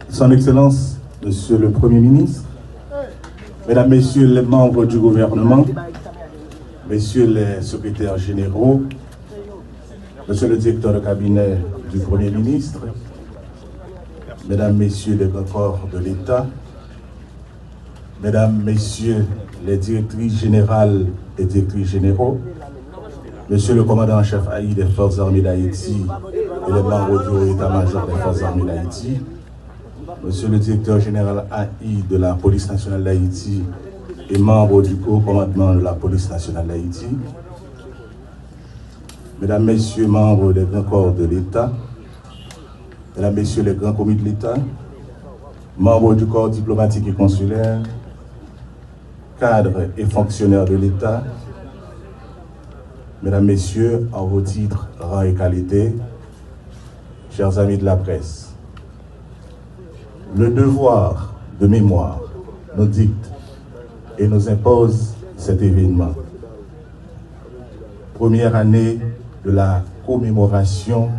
Son Excellence, Monsieur le Premier ministre, Mesdames, Messieurs les membres du gouvernement, Messieurs les secrétaires généraux, Monsieur le directeur de cabinet du Premier ministre, Mesdames, Messieurs les grands corps de l'État, Mesdames, Messieurs les directrices générales et directrices généraux, Monsieur le commandant en chef AI des Forces armées d'Haïti et les membres du haut état-major des Forces armées d'Haïti, Monsieur le directeur général AI de la Police nationale d'Haïti et membre du haut commandement de la Police nationale d'Haïti, Mesdames, Messieurs, membres des grands corps de l'État, Mesdames, Messieurs les grands commis de l'État, membres du corps diplomatique et consulaire, cadres et fonctionnaires de l'État, Mesdames, Messieurs, en vos titres, rangs et qualités, chers amis de la presse, le devoir de mémoire nous dicte et nous impose cet événement. Première année de la commémoration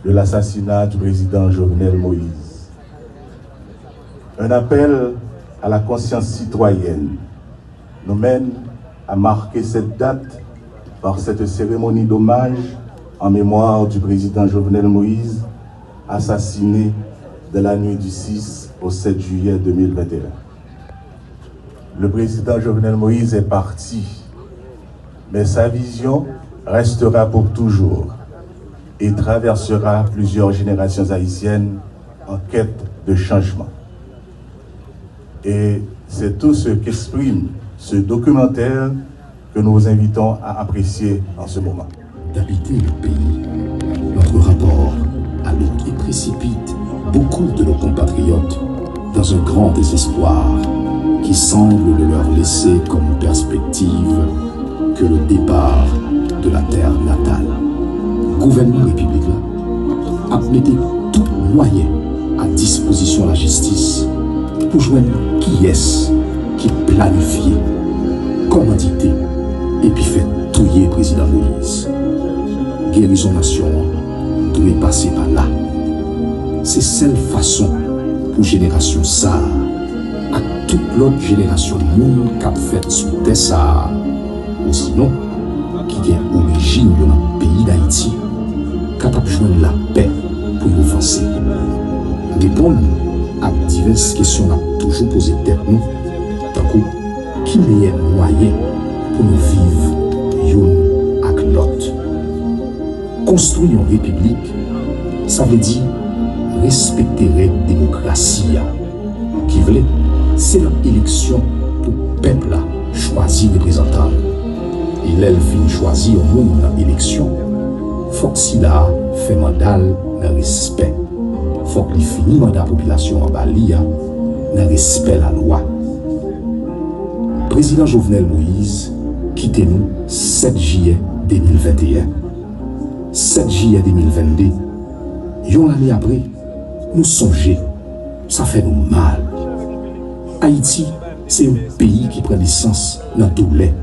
de l'assassinat du président Jovenel Moïse. Un appel à la conscience citoyenne nous mène à marquer cette date par cette cérémonie d'hommage en mémoire du président Jovenel Moïse, assassiné de la nuit du 6 au 7 juillet 2021. Le président Jovenel Moïse est parti, mais sa vision restera pour toujours et traversera plusieurs générations haïtiennes en quête de changement. Et c'est tout ce qu'exprime ce documentaire que nous vous invitons à apprécier en ce moment. D'habiter le pays, notre rapport à l'eau qui précipite beaucoup de nos compatriotes dans un grand désespoir qui semble ne leur laisser comme perspective que le départ de la terre natale. Le gouvernement républicain a mis tout moyen à disposition de la justice pour joindre qui est-ce qui planifie, commandité et puis fait touiller le président Moïse. Guérison nation doit passer par là. C'est seule façon pour génération ça, à toute l'autre génération de monde qui a fait sous terre ça, ou sinon, qui est origine de notre pays d'Haïti, capable de joindre la paix pour nous avancer. Répondre à diverses questions qu'on a toujours posées tête nous, d'un coup, qui meilleur moyen pour nous vivre l'un avec l'autre. Construire une république, ça veut dire respecter la démocratie. Qui veut, c'est l'élection pour le peuple choisir les représentants. Et l'elfine choisit au monde dans l'élection, il faut que si là fait mandat dans respect. Il faut qu'il finisse mandat la population en Bali dans respect la loi. Président Jovenel Moïse quitte nous 7 juillet 2021. 7 juillet 2022, une année après, nous songeons, ça fait nous mal. Haïti, c'est un pays qui prend l'essence dans tout lait.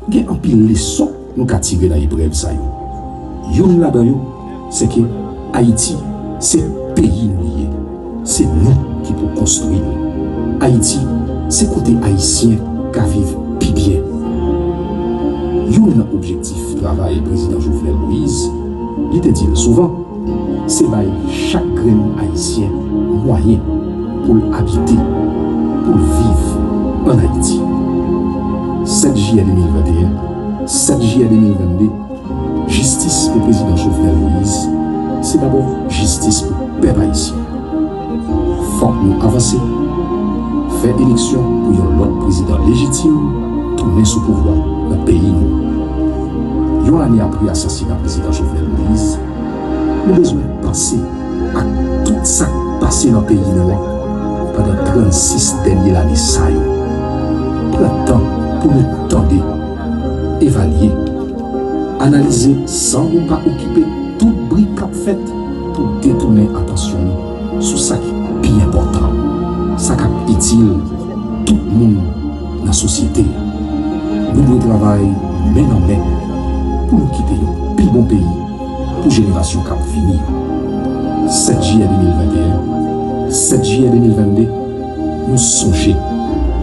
Il y a un pile de leçons nous avons tiré dans les brèves. Une là-dedans, c'est que Haïti, c'est un pays lié. C'est nous qui pouvons construire. Haïti, c'est côté haïtien qui vivent plus bien. Un objectif travail président Jovenel Moïse, il te dit souvent, c'est chaque grain haïtien moyen pour habiter, pour vivre en Haïti. 7 juillet 2021, 7 juillet 2022, justice pour le président Jovenel Moïse, c'est d'abord justice pour le peuple haïtien. Il faut que nous avancer, faire élection pour l'autre président légitime, tourner sous pouvoir dans le pays. Une année après l'assassinat du président Jovenel Moïse, nous avons besoin de penser à tout ça passé dans le pays noir pendant 36 dernières années. Prends le temps pour nous tendre, évaluer, analyser sans nous pas occuper toute brique qu'a faite pour détourner l'attention sur ça qui est bien important, ça qui est utile tout le monde dans la société. Nous devons travailler main en main pour nous quitter le plus bon pays pour la génération qui va venir. 7 juillet 2021, 7 juillet 2022, nous songeons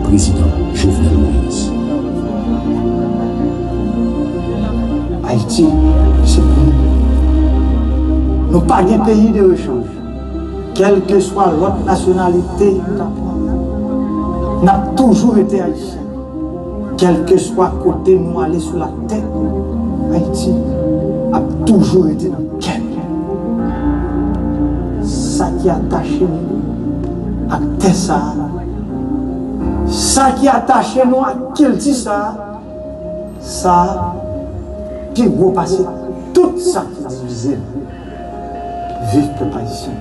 président Jovenel Moïse. Haïti, c'est pour nous. Nous pas un pays de rechange. Quelle que soit l'autre nationalité, nous avons toujours été haïtiens. Quel que soit côté nous aller sur la tête, Haïti a toujours été dans le cœur. Ça qui attache nous à Tessa, ça qui attache nous à Kilti, ça qui va passer tout ça qui divise. Vive le Haïtien.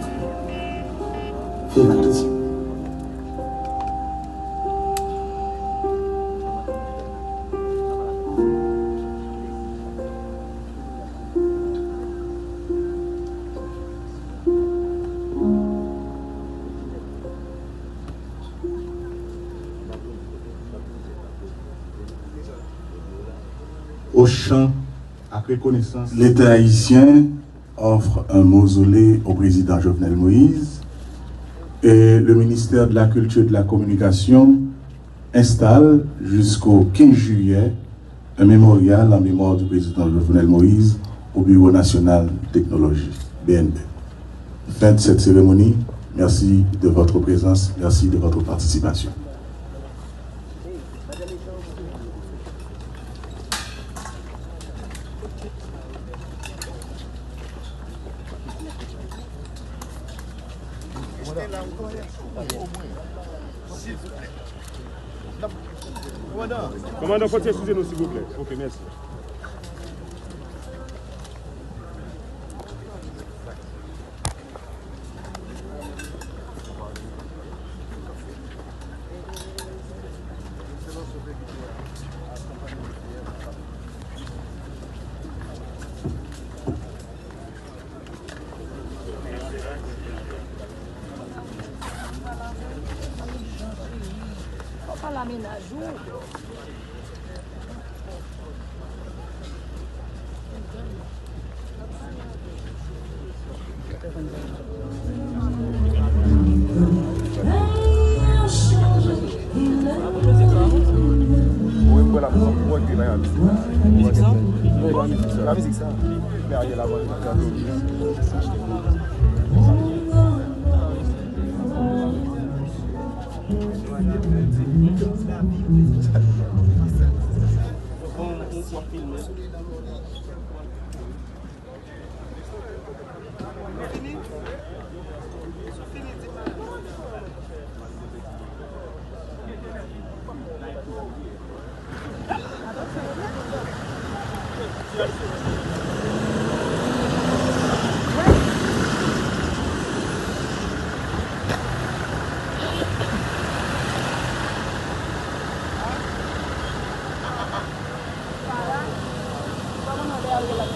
Vive Haïti. Au champ, à reconnaissance, l'État haïtien offre un mausolée au président Jovenel Moïse et le ministère de la Culture et de la Communication installe jusqu'au 15 juillet un mémorial en mémoire du président Jovenel Moïse au Bureau national technologie, BNP. Fin de cette cérémonie, merci de votre présence, merci de votre participation. Commandant, faut excusez-nous s'il vous plaît. Ok, merci. Pas l'aménagement. La musique, ça. Derrière la voix. Vamos a ver algo.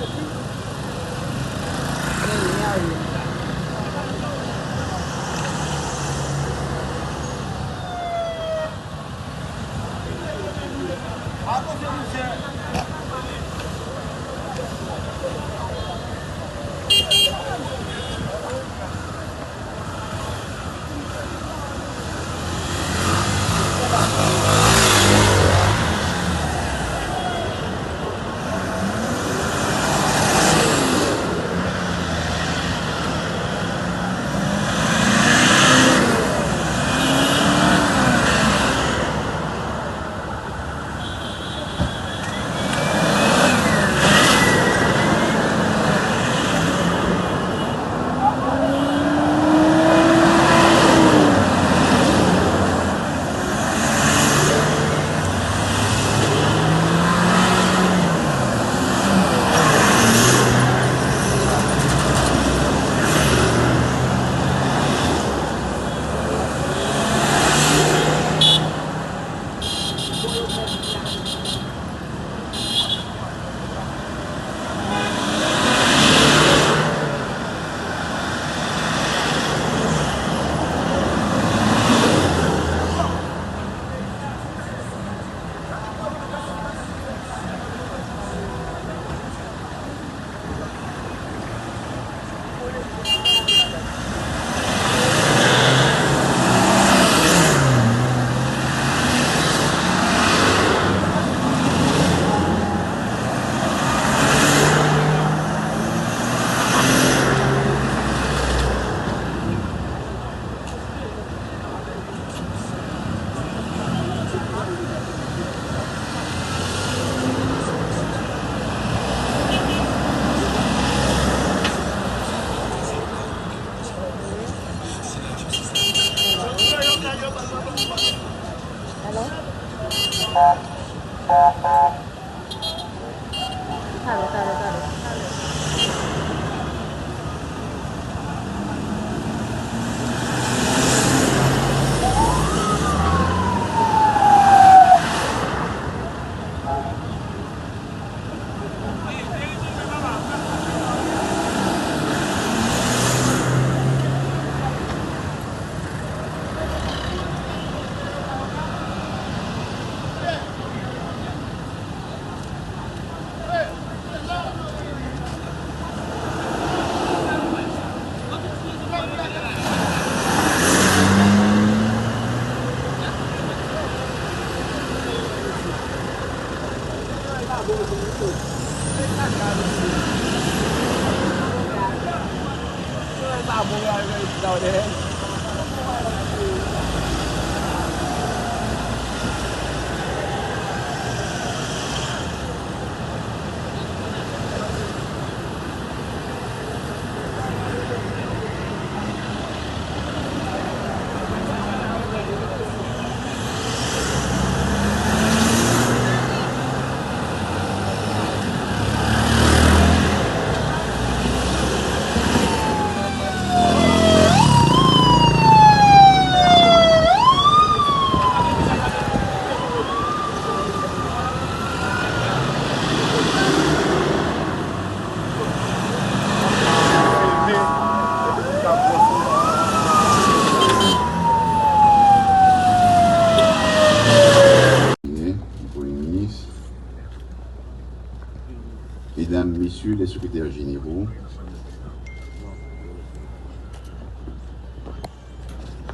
Mesdames, Messieurs les secrétaires généraux,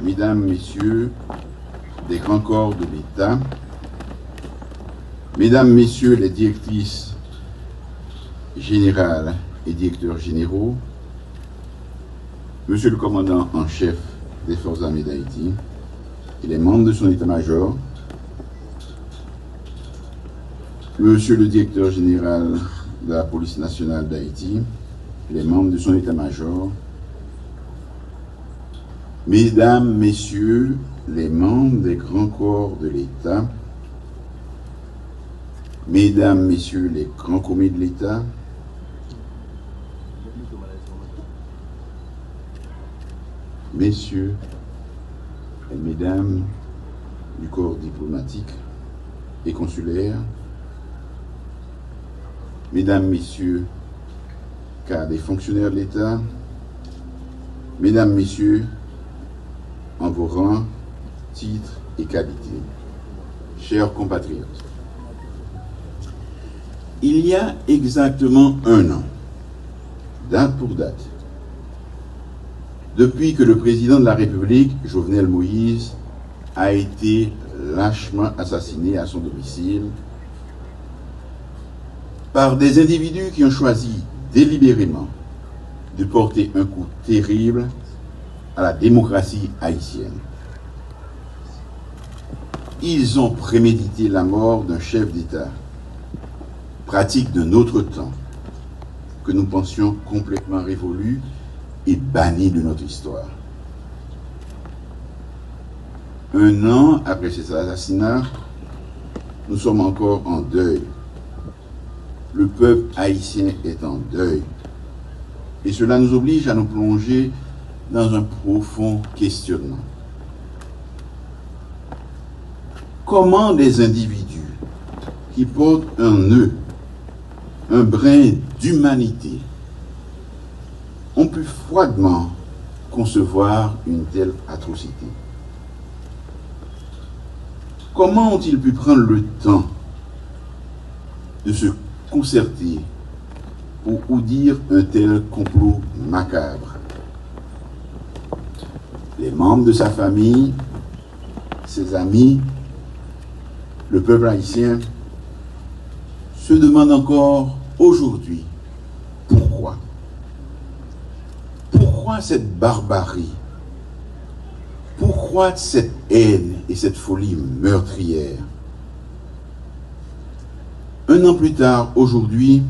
Mesdames, Messieurs des grands corps de l'État, Mesdames, Messieurs les directrices générales et directeurs généraux, Monsieur le commandant en chef des Forces armées d'Haïti et les membres de son état-major, Monsieur le directeur général de la police nationale d'Haïti, les membres de son état-major, Mesdames, Messieurs, les membres des grands corps de l'État, Mesdames, Messieurs, les grands commis de l'État, Messieurs et Mesdames du corps diplomatique et consulaire, Mesdames, Messieurs, car des fonctionnaires de l'État, Mesdames, Messieurs, en vos rangs, titres et qualités, chers compatriotes, il y a exactement un an, date pour date, depuis que le président de la République, Jovenel Moïse, a été lâchement assassiné à son domicile par des individus qui ont choisi délibérément de porter un coup terrible à la démocratie haïtienne. Ils ont prémédité la mort d'un chef d'État, pratique d'un autre temps, que nous pensions complètement révolu et banni de notre histoire. Un an après cet assassinat, nous sommes encore en deuil. Le peuple haïtien est en deuil. Et cela nous oblige à nous plonger dans un profond questionnement. Comment des individus qui portent en eux un brin d'humanité ont pu froidement concevoir une telle atrocité? Comment ont-ils pu prendre le temps de se concerter pour dire un tel complot macabre? Les membres de sa famille, ses amis, le peuple haïtien se demandent encore aujourd'hui pourquoi. Pourquoi cette barbarie? Pourquoi cette haine et cette folie meurtrière? Un an plus tard, aujourd'hui,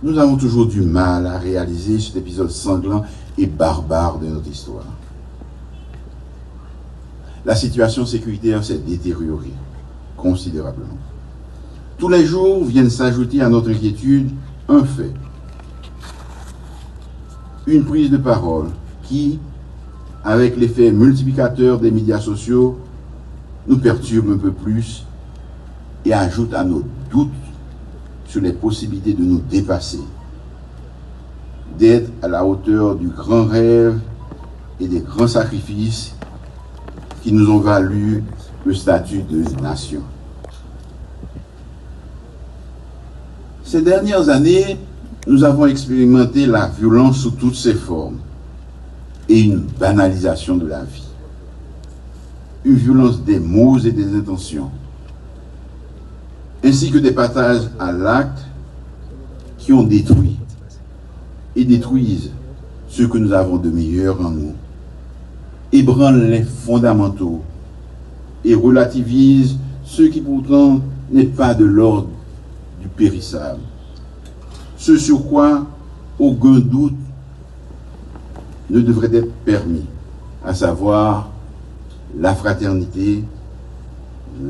nous avons toujours du mal à réaliser cet épisode sanglant et barbare de notre histoire. La situation sécuritaire s'est détériorée considérablement. Tous les jours viennent s'ajouter à notre inquiétude un fait. Une prise de parole qui, avec l'effet multiplicateur des médias sociaux, nous perturbe un peu plus et ajoute à nos doutes sur les possibilités de nous dépasser, d'être à la hauteur du grand rêve et des grands sacrifices qui nous ont valu le statut de nation. Ces dernières années, nous avons expérimenté la violence sous toutes ses formes et une banalisation de la vie. Une violence des mots et des intentions, ainsi que des passages à l'acte qui ont détruit et détruisent ce que nous avons de meilleur en nous, ébranle les fondamentaux et relativise ce qui pourtant n'est pas de l'ordre du périssable. Ce sur quoi aucun doute ne devrait être permis, à savoir la fraternité,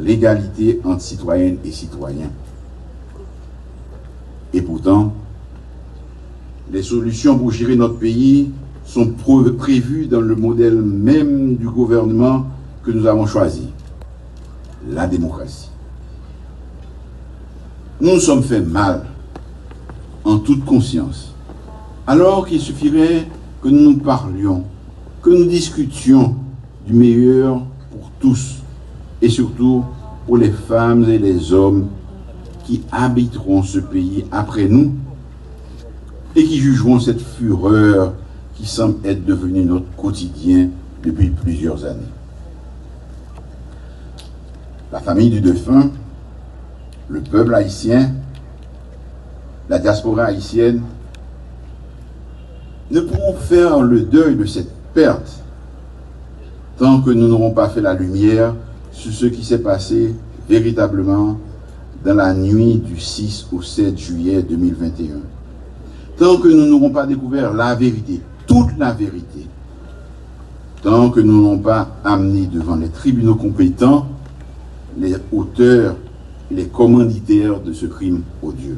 l'égalité entre citoyennes et citoyens. Et pourtant, les solutions pour gérer notre pays sont prévues dans le modèle même du gouvernement que nous avons choisi, la démocratie. Nous nous sommes fait mal, en toute conscience, alors qu'il suffirait que nous nous parlions, que nous discutions du meilleur pour tous, et surtout pour les femmes et les hommes qui habiteront ce pays après nous et qui jugeront cette fureur qui semble être devenue notre quotidien depuis plusieurs années. La famille du défunt, le peuple haïtien, la diaspora haïtienne ne pourront faire le deuil de cette perte tant que nous n'aurons pas fait la lumière sur ce qui s'est passé véritablement dans la nuit du 6 au 7 juillet 2021. Tant que nous n'aurons pas découvert la vérité, toute la vérité, tant que nous n'aurons pas amené devant les tribunaux compétents les auteurs et les commanditaires de ce crime odieux.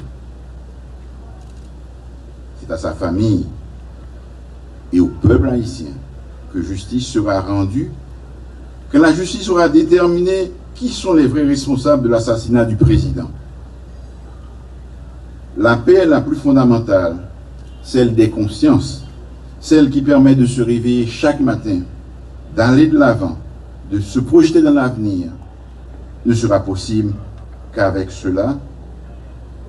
C'est à sa famille et au peuple haïtien que justice sera rendue, que la justice aura déterminé qui sont les vrais responsables de l'assassinat du président. La paix la plus fondamentale, celle des consciences, celle qui permet de se réveiller chaque matin, d'aller de l'avant, de se projeter dans l'avenir, ne sera possible qu'avec cela,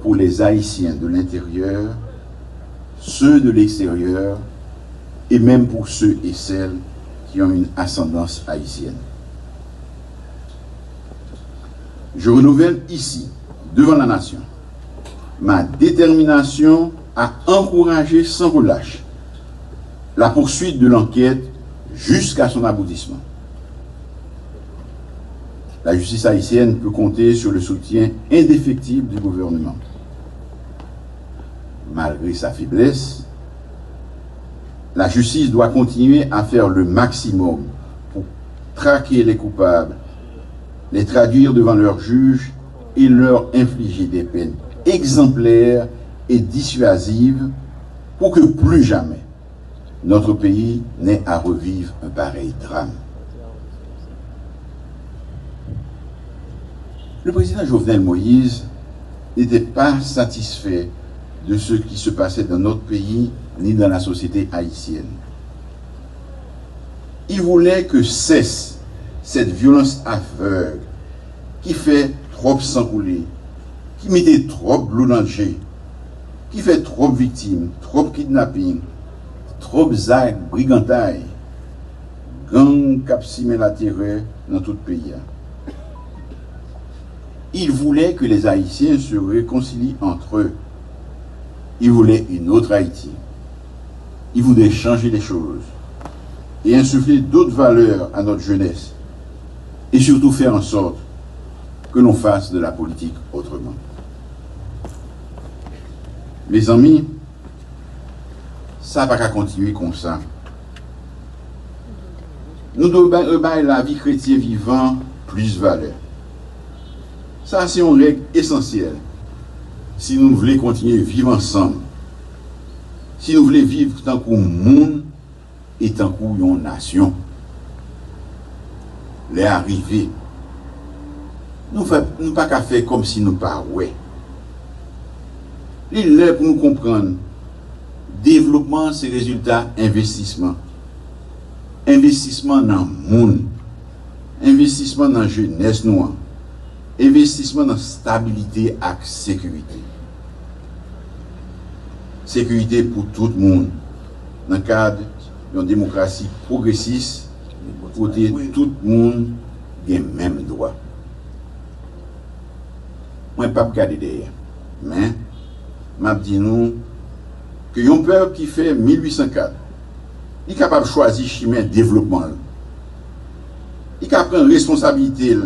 pour les Haïtiens de l'intérieur, ceux de l'extérieur, et même pour ceux et celles qui ont une ascendance haïtienne. Je renouvelle ici, devant la nation, ma détermination à encourager sans relâche la poursuite de l'enquête jusqu'à son aboutissement. La justice haïtienne peut compter sur le soutien indéfectible du gouvernement. Malgré sa faiblesse, la justice doit continuer à faire le maximum pour traquer les coupables, les traduire devant leurs juges et leur infliger des peines exemplaires et dissuasives pour que plus jamais notre pays n'ait à revivre un pareil drame. Le président Jovenel Moïse n'était pas satisfait de ce qui se passait dans notre pays ni dans la société haïtienne. Il voulait que cesse cette violence aveugle qui fait trop sang couler, qui mettait trop de l'eau dans le jet, qui fait trop de victimes, trop de kidnapping, trop de zagues, brigantailles, gang capsimé la terreur dans tout le pays. Il voulait que les Haïtiens se réconcilient entre eux. Il voulait une autre Haïti. Il voulait changer les choses et insuffler d'autres valeurs à notre jeunesse et surtout faire en sorte que l'on fasse de la politique autrement. Mes amis, ça va pas continuer comme ça. Nous devons donner la vie chrétienne vivant plus valeur. Ça, c'est une règle essentielle. Si nous voulons continuer à vivre ensemble, si nous voulons vivre tant qu'un monde et tant qu'une nation, les arrivées, nous ne pas qu'à faire comme si nous ne pas ouais. Il est pour nous comprendre. Développement, c'est résultat investissement. Investissement dans le monde. Investissement dans la jeunesse noire. Investissement dans la stabilité et la sécurité. Sécurité pour tout le monde. Dans le cadre d'une démocratie progressiste, pour que tout le monde ait les mêmes droits. Moi, je ne vais pas regarder derrière. Mais, je dis nous que un peuple qui fait 1804, il est capable de choisir chemin développement. Il est capable de prendre responsabilité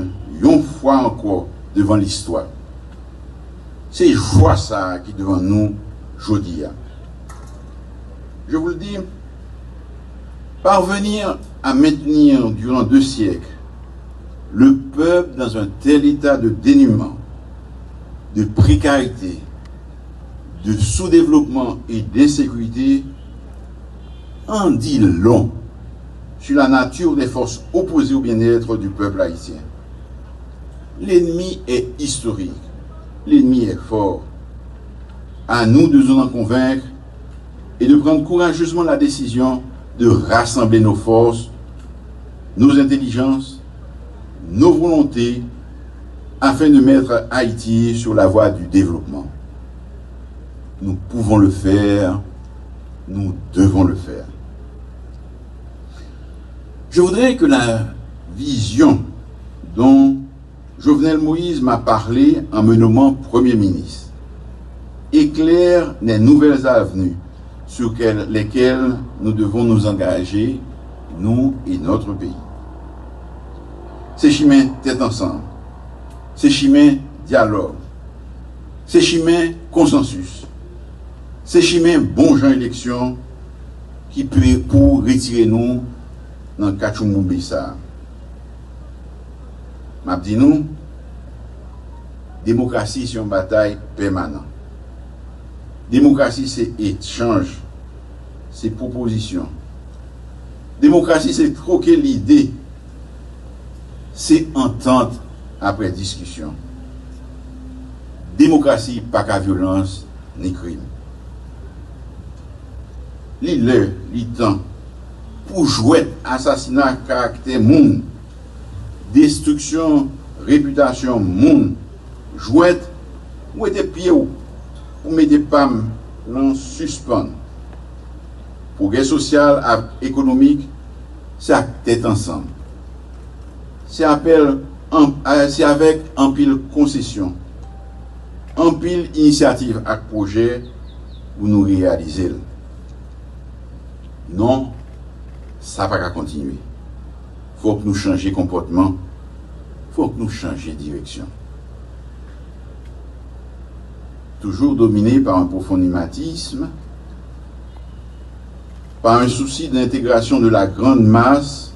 une fois encore devant l'histoire. C'est joie ça qui est devant nous aujourd'hui. Je vous le dis, parvenir à maintenir durant 2 siècles le peuple dans un tel état de dénuement, de précarité, de sous-développement et d'insécurité en dit long sur la nature des forces opposées au bien-être du peuple haïtien. L'ennemi est historique, l'ennemi est fort. À nous de nous en convaincre et de prendre courageusement la décision de rassembler nos forces, nos intelligences, nos volontés, afin de mettre Haïti sur la voie du développement. Nous pouvons le faire, nous devons le faire. Je voudrais que la vision dont Jovenel Moïse m'a parlé en me nommant Premier ministre éclaire les nouvelles avenues sur lesquelles nous devons nous engager, nous et notre pays. C'est chemin tête ensemble, c'est chemin dialogue, c'est chemin consensus, c'est chemin bon gens élection qui peut pour retirer nous dans Kachoumoubissa. M'a dit nous, démocratie c'est une bataille permanente. Démocratie c'est échange, c'est proposition. Démocratie c'est troquer l'idée, c'est entente après discussion. Démocratie pas qu'à violence ni crime. L'heure, le temps pour jouer assassinat caractère monde, destruction réputation monde, jouer ou était pied ou mettre des pam en suspens. Progrès social et économique, c'est à tête ensemble. C'est avec un pile concession, un pile initiative et projet pour nous réaliser. Non, ça ne va pas continuer. Il faut que nous changions comportement, il faut que nous changions direction. Toujours dominé par un profond dogmatisme, par un souci d'intégration de la grande masse,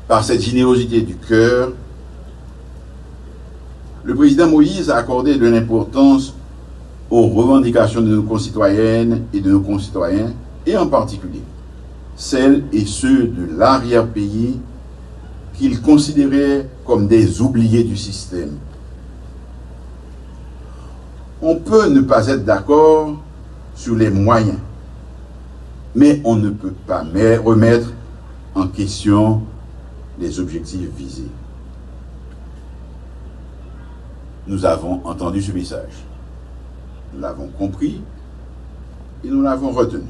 par cette générosité du cœur, le président Moïse a accordé de l'importance aux revendications de nos concitoyennes et de nos concitoyens, et en particulier celles et ceux de l'arrière-pays qu'il considérait comme des oubliés du système. On peut ne pas être d'accord sur les moyens, mais on ne peut pas remettre en question les objectifs visés. Nous avons entendu ce message, nous l'avons compris et nous l'avons retenu.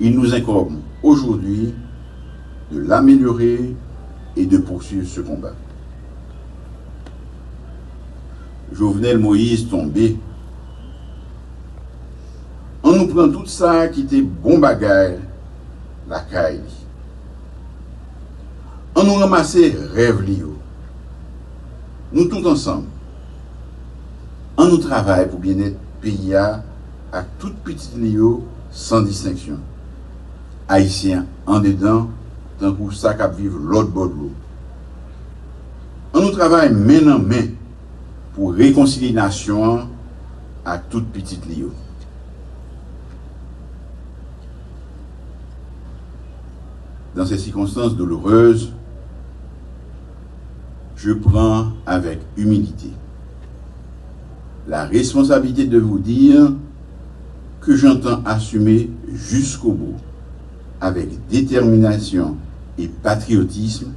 Il nous incombe aujourd'hui de l'améliorer et de poursuivre ce combat. Jovenel Moïse tombé, on nous prend tout ça qui était bon bagaille, la caille. On nous ramasse rêve lio. Nous tous ensemble, on nous travaille pour bien-être pays à toute petite lio sans distinction. Haïtiens en dedans, tant que ça qui vivre l'autre bord de l'eau. On nous travaille main en main pour réconcilier la nation à toute petite lio. Dans ces circonstances douloureuses, je prends avec humilité la responsabilité de vous dire que j'entends assumer jusqu'au bout, avec détermination et patriotisme,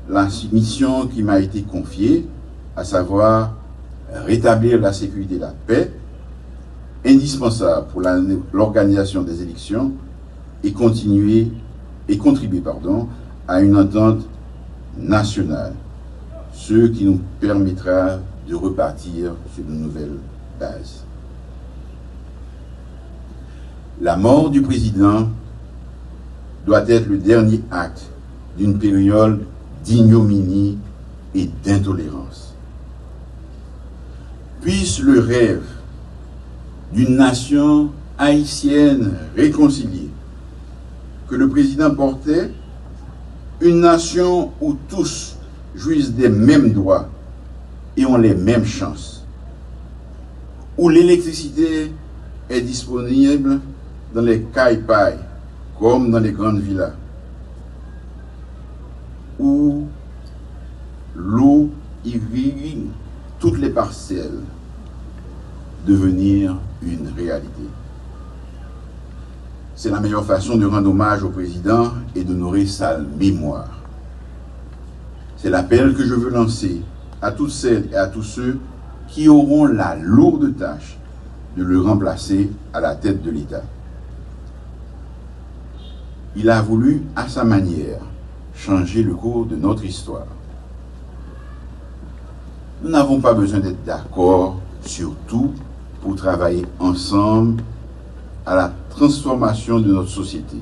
la mission qui m'a été confiée, à savoir rétablir la sécurité et la paix, indispensable pour l'organisation des élections et contribuer à une entente nationale, ce qui nous permettra de repartir sur de nouvelles bases. La mort du président doit être le dernier acte d'une période d'ignominie et d'intolérance. Puisse le rêve d'une nation haïtienne réconciliée que le président portait, une nation où tous jouissent des mêmes droits et ont les mêmes chances, où l'électricité est disponible dans les cailles-pailles comme dans les grandes villas, où l'eau irrigue toutes les parcelles, devenir une réalité. C'est la meilleure façon de rendre hommage au président et d'honorer sa mémoire. C'est l'appel que je veux lancer à toutes celles et à tous ceux qui auront la lourde tâche de le remplacer à la tête de l'État. Il a voulu, à sa manière, changer le cours de notre histoire. Nous n'avons pas besoin d'être d'accord sur tout pour travailler ensemble à la transformation de notre société.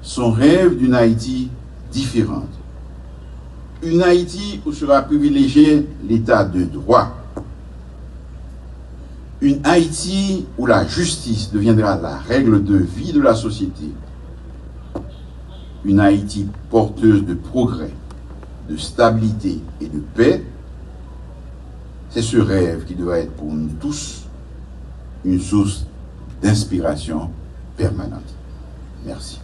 Son rêve d'une Haïti différente, une Haïti où sera privilégié l'état de droit, une Haïti où la justice deviendra la règle de vie de la société, une Haïti porteuse de progrès, de stabilité et de paix. C'est ce rêve qui doit être pour nous tous une source d'inspiration permanente. Merci.